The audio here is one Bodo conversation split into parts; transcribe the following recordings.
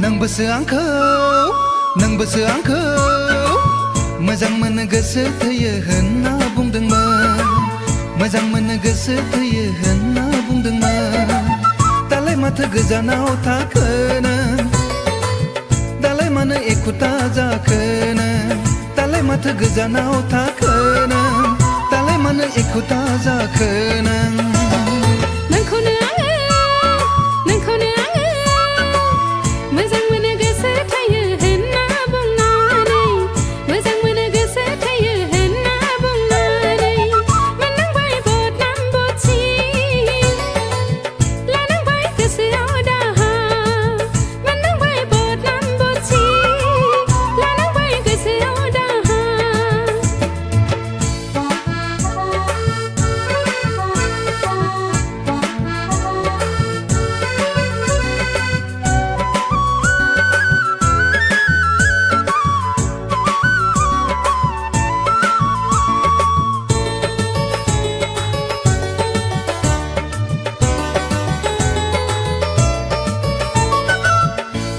नोंबोसो आंखौ मोजां मोनो गोसो थैयो होनना बुंदोंमोन मोजां मोनो गोसो थैयो होनना बुंदोंमोन दालाय माथो गोजानाव थाखोनो दालाय मानो एखुथा जाखोनो दालाय माथो गोजानाव थाखोनो दालाय मानो एखुथा जाखोनो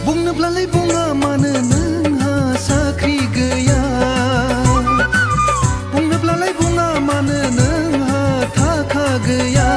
बुंनोब्लालाय बुङा मानो नोंहा साख्रि गैया बुंनोब्लालाय बुङा मानो नोंहा थाखा गैया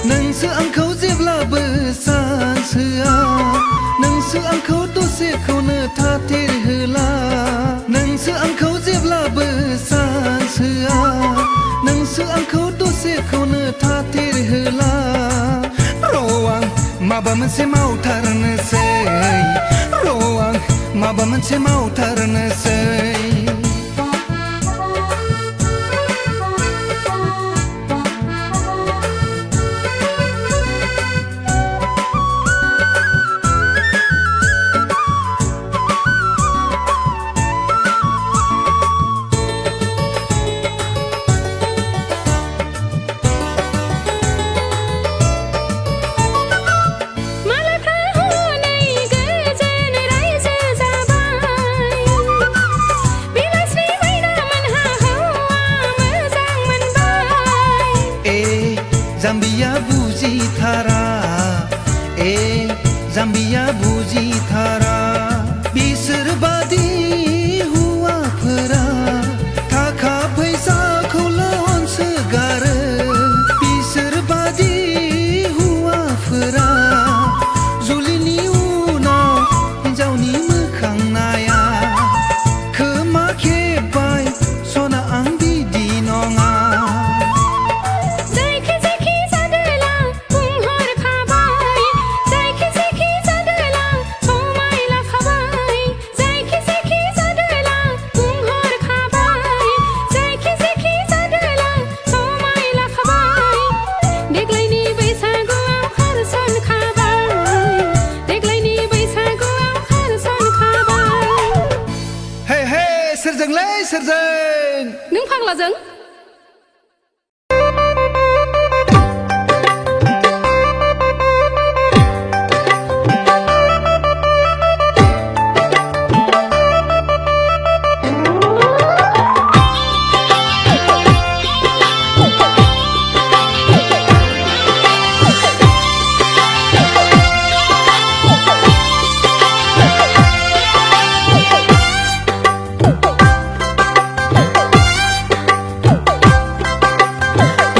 नोंसो आंखौ जेब्लाबो चान्स होआ नोंसो आंखौ दसेखौनो थाथेर होला नोंसो आंखौ जेब्लाबो चान्स होआ नोंसो आंखौ दसेखौनो थाथेर होला र' आं माबा मोनसे मावथारनोसै र' आं माबा मोनसे मावथारनोसै जाम्बिया बुजिथारा जाम्बिया बुजिथारा बिसोर बादि हौवाफोरा थाखा फैसाखौल' अनसोगारो बिसोर बादि हौवाफोरा जुलिनि उनाव हिन्जावनि मोखां नाया खोमा खेबबाय सना आं बिदि नङा सोरजोंलै सोरजों नों फाग्लाजों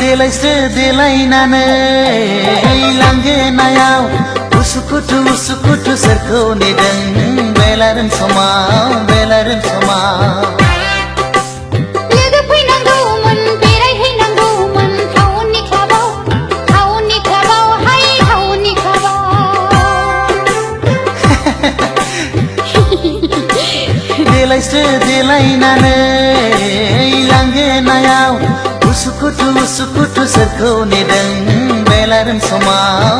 देलायस्रो देलायनानै लांगोनायाव उसुखुथु सोरखौ नेदों बेलारों समाव लोगो फैनांगौमोन बेरायहैनांगौमोन टाउननि क्लाबाव हाय टाउननि क्लाबाव देलायस्रो देलायनानै लांगोनायाव उसुखुथु सोरखौ नेदों बेलारों समाव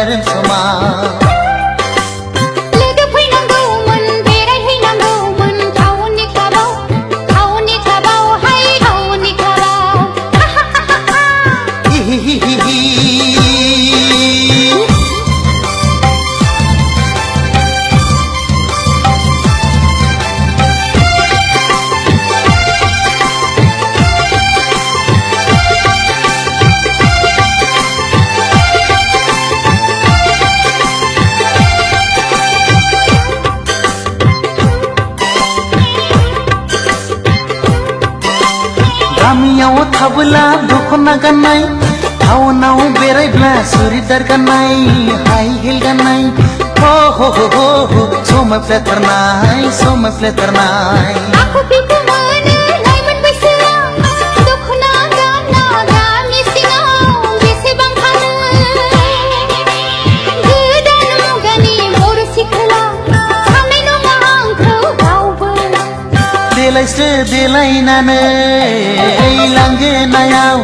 बेलारोम समाव लोगो फैनांगौमोन बेरायहैनांगौमोन टाउननि क्लाबाव हाय टाउननि क्लाबाव हिहिहिहि गामियाव थाबोला दख'ना गाननाय टाउनाव बेरायब्ला सुरिदार गाननाय हाइ हिल गाननाय हो हो हो हो हो समायफ्लेथारनाय आखु पिखु मोनो लाइमोन बैसोआव दख'ना गानना गामि सिङाव बेसेबां थानो गोदान मुगानि बर' सिख्ला साननाय नङा आंखौ रावबो देलायस्रो देलायनानै लांगोनायाव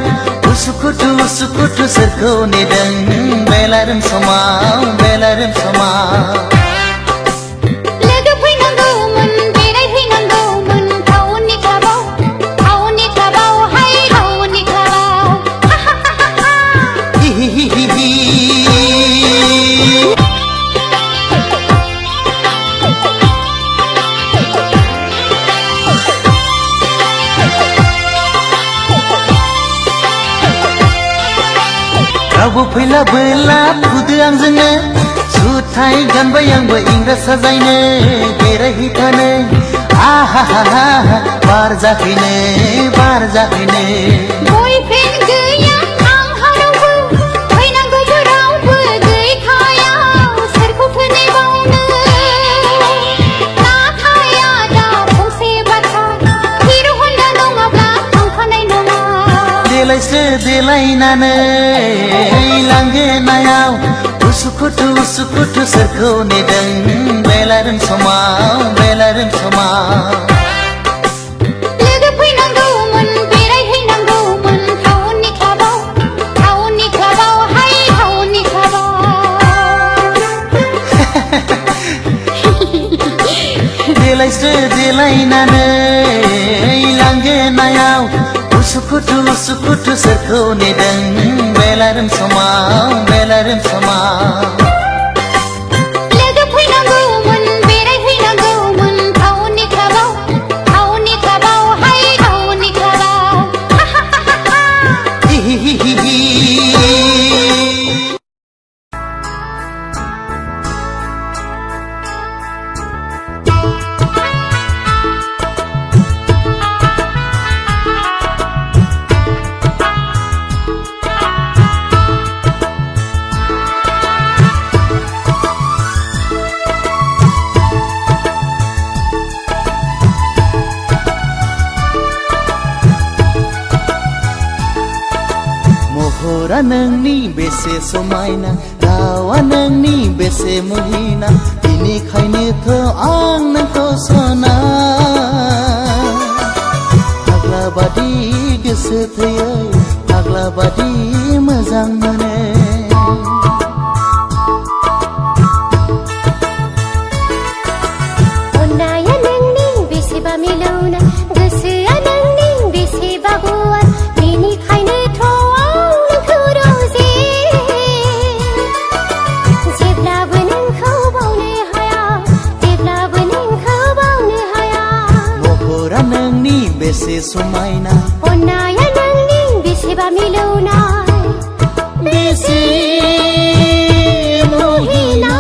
उसुखुथु सोरखौ नेदों बेलारोम समाव लोगो फैनांगौमोन बेरायहैनांगौमोन टाउननि क्लाबाव हाय टाउननि क्लाबाव हिहिहिहि रावबो फैलाबोला फुदो आंजोंनो जुथाय गानबाय आंबो इंराज साजायनो बेरायहैथानो आहाहाहा बार जाफैनो बयफ्रेन्ड गैया आंहा रावबो फैनांगौबो रावबो गैखाया सोरखौथो नेबावनो नाथाय आदा फंसे बाथ्रा हिर' हन्डा नङाब्ला थांखानाय नङा देलायस्रो देलायनानै लांगोनायाव उसुखुथु सोरखौ नेदों बेलारोम समाव लोगो फैनांगौमोन बेरायहैनांगौमोन टाउननि क्लाबाव हाय टाउननि क्लाबाव देलायस्रो देलायनानै लांगोनायाव उसुखुथु सोरखौ नेदों बेलारोम समाव लोगो फैनांगौमोन बेरायहैनांगौमोन टाउननि क्लाबाव हाय टाउननि क्लाबाव हिहिहिहि महरा नोंनि बेसे समायना रावा नोंनि बेसे मुहिना बिनिखायनोथ' आं नोंखौ सना फाग्ला बादि गोसो थैयो फाग्ला बादि मोजां मोनो अननाया नोंनि बेसेबा मिलौना गोसोआ नोंनि बेसेबा गुवार बेनिखायनोथ' आं नोंखौ रोजे जेब्लाबो नोंखौ बावनो हाया महरा नोंनि बेसे समायना अननाया नोंनि बेसेबा मिलौना बेसे मुहिना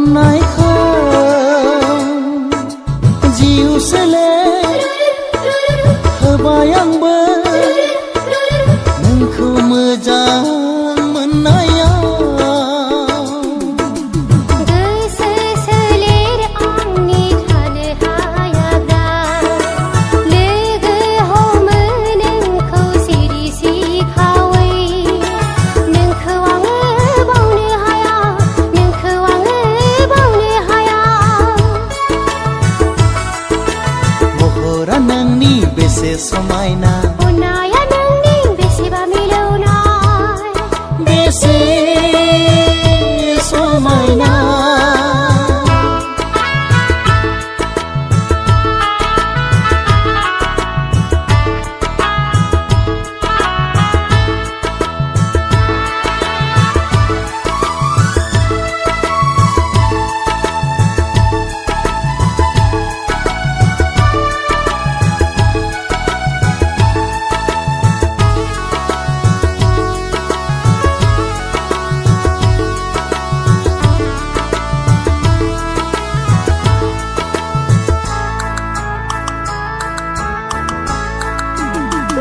अननायखौ जिउ सोलेर होबाय आंबो नोंखौ मोजां मोननायाव गोसो सोलेर आंनि थानो हायाब्ला लोगो हमो नोंखौ सिरि सिखावै नोंखौ आङो बावनो हाया नोंखौ आङो बावनो हाया महरा नोंनि बेसे समायना अननाया नोंनि बेसेबा मिलौनाय बेसे समायना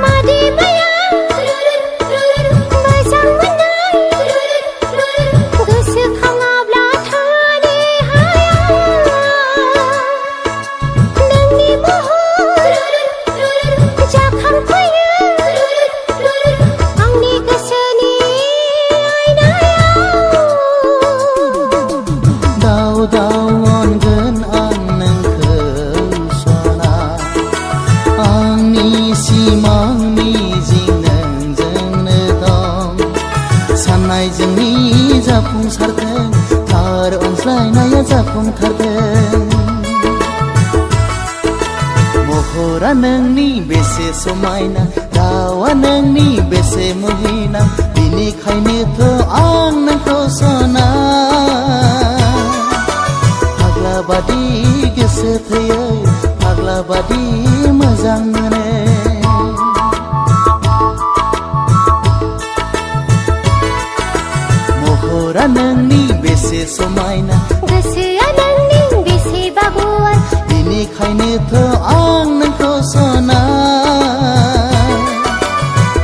मादि माया मोजां मोननाय गोसोखाङाब्ला थानो हाया नोंनि महर जाखांफैयो आंनि गोसोनि आयनायाव दाव दाव अनगोन आं नोंखौ सना आंनि सिमां मिजिं नोंजोंनो दं साननाय जोंनि जाफुंसारथों थार अनज्लायनाया जाफुंथारथों महरा नोंनि बेसे समायना रावा नोंनि बेसे मुहिना बिनिखायनोथ' आं नोंखौ सना फाग्ला बादि गोसो थैयै फाग्ला बादि मोजां मोनो महरा नोंनि बेसे समायना गोसोआ नोंनि बेसेबा गुवार बिनिखायनोथ' आं नोंखौ सना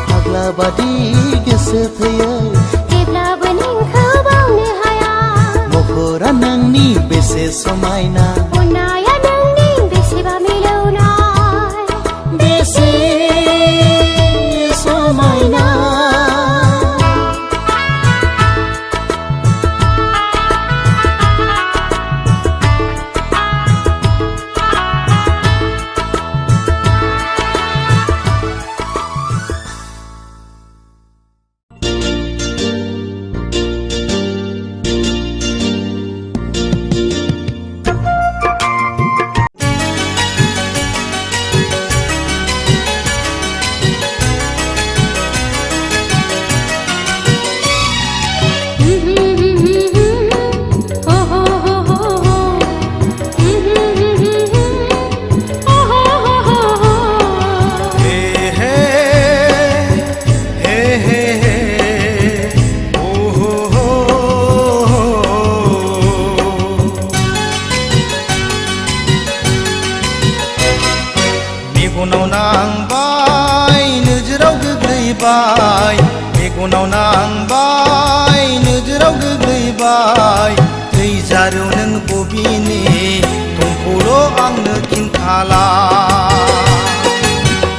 फाग्ला बादि गोसो थैयै जेब्लाबो नोंखौ बावनो हाया महरा नोंनि बेसे समायना अननाया नोंनि बेसेबा मिलौनाय बेसे समायना मेगनाव नांबाय नोजोराव गोग्लैबाय मेगनाव नांबाय नोजोराव गोग्लैबाय दै जारौ नों बबेनि थंखौल' आंनो खिन्थाला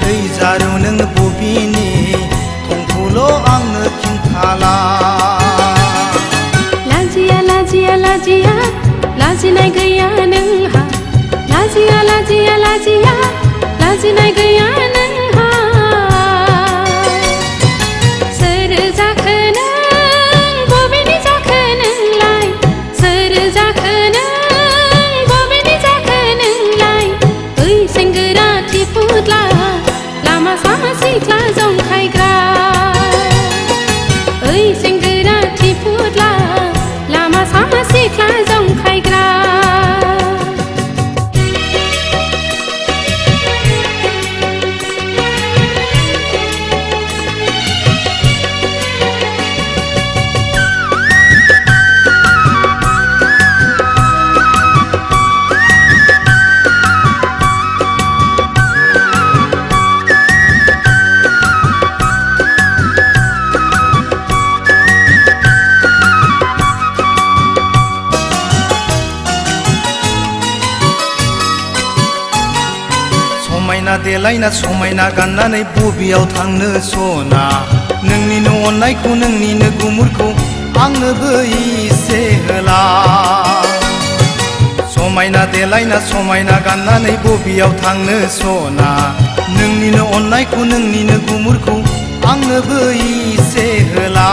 दै जारौ नों बबेनि थंखौल' आंनो खिन्थाला लाजिया लाजिया लाजिया लाजिनाय गैया नोंहा लाजिया लाजिया लाजिया लाजिनाय गैया नोंहा सोर जाखो नों बबेनि जाखो नोंलाय सोर जाखो नों बबेनि जाखो नोंलाय ओइ सेंग्रा थिफुदला लामा सामा सिख्ला जंखायग्रा ओइ सेंग्रा थिफुदला लामा सामा सिख्ला जंखायग्रा देलायना समायना गाननानै बबेयाव थांनो सना नोंनिनो अननायखौ नोंनिनो गुमुरखौ आंनोबो इसे होला समायना देलायना समायना गाननानै बबेयाव थांनो सना नोंनिनो अननायखौ नोंनिनो गुमुरखौ आंनोबो इसे होला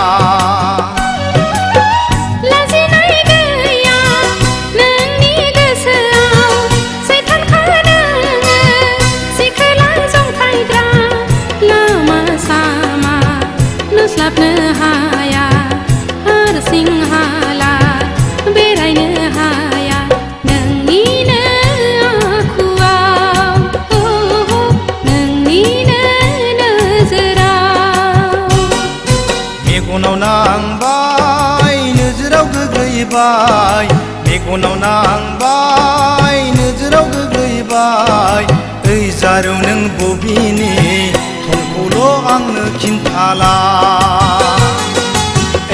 मेगनाव नांबाय नोजोराव गोग्लैबाय मेगनाव नांबाय नोजोराव गोग्लैबाय ओइ जारौ नों बबेनि थंखौल' आंनो खिन्थाला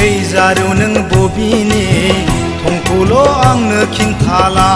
ओइ जारौ नों बबेनि थंखौल' आंनो खिन्थाला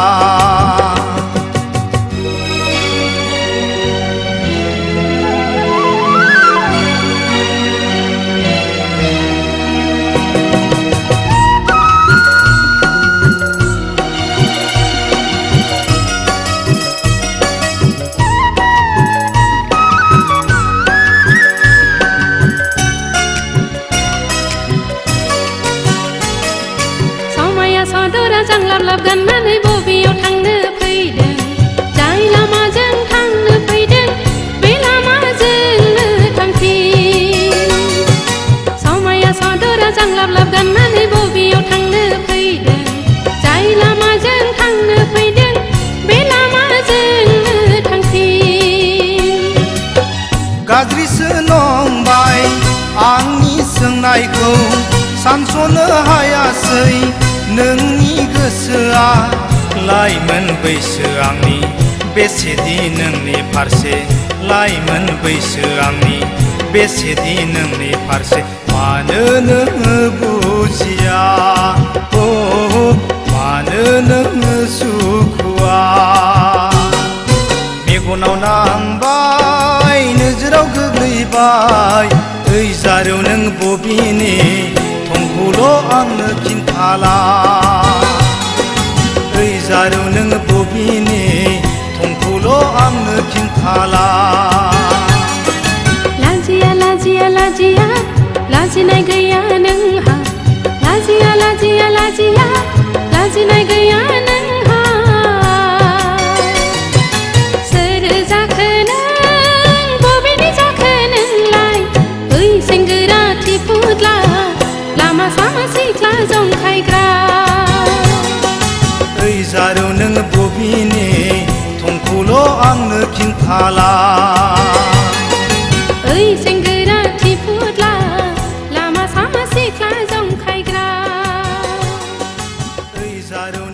सदरा जांलाबलाब गाननानै बबेयाव थांनो फैदों जाय लामाजों थांनो फैदों बे लामाजोंनो थांफिन समाया सदरा जांलाबलाब गाननानै बबेयाव थांनो फैदों जाय लामाजों थांनो फैदों बे लामाजोंनो थांफिन गाज्रिसो नंबाय आंनि सोंनायखौ सानस'नो हायासै नोंनि गोसोआ लाइमोन बैसो आंनि बेसेदि नोंनि फारसे लाइमोन बैसो आंनि बेसेदि नोंनि फारसे मानो नोङो बुजिया मानो नोङो सुखुआ मेगनाव नांबाय नोजोराव गोग्लैबाय ओइ जारौ नों बबेनि थंखौल' आंनो खिन्थाला ओइ जारौ नों बबेनि थंखौल' आंनो खिन्थाला लाजिया लाजिया लाजिया लाजिनाय गैया नोंहा लाजिया लाजिया लाजिया लाजिनाय गैया नोंहा सोर जाखो नों बबेनि जाखो नोंलाय ओइ सेंग्रा थिफुदला लामा सामा सिख्ला जंखायग्रा ओइ जारौ नों बबेनि थंखौल' आंनो खिन्थाला ओइ सेंग्रा थिफुदला लामा सामा सिख्ला जंखायग्रा ओइ जारौ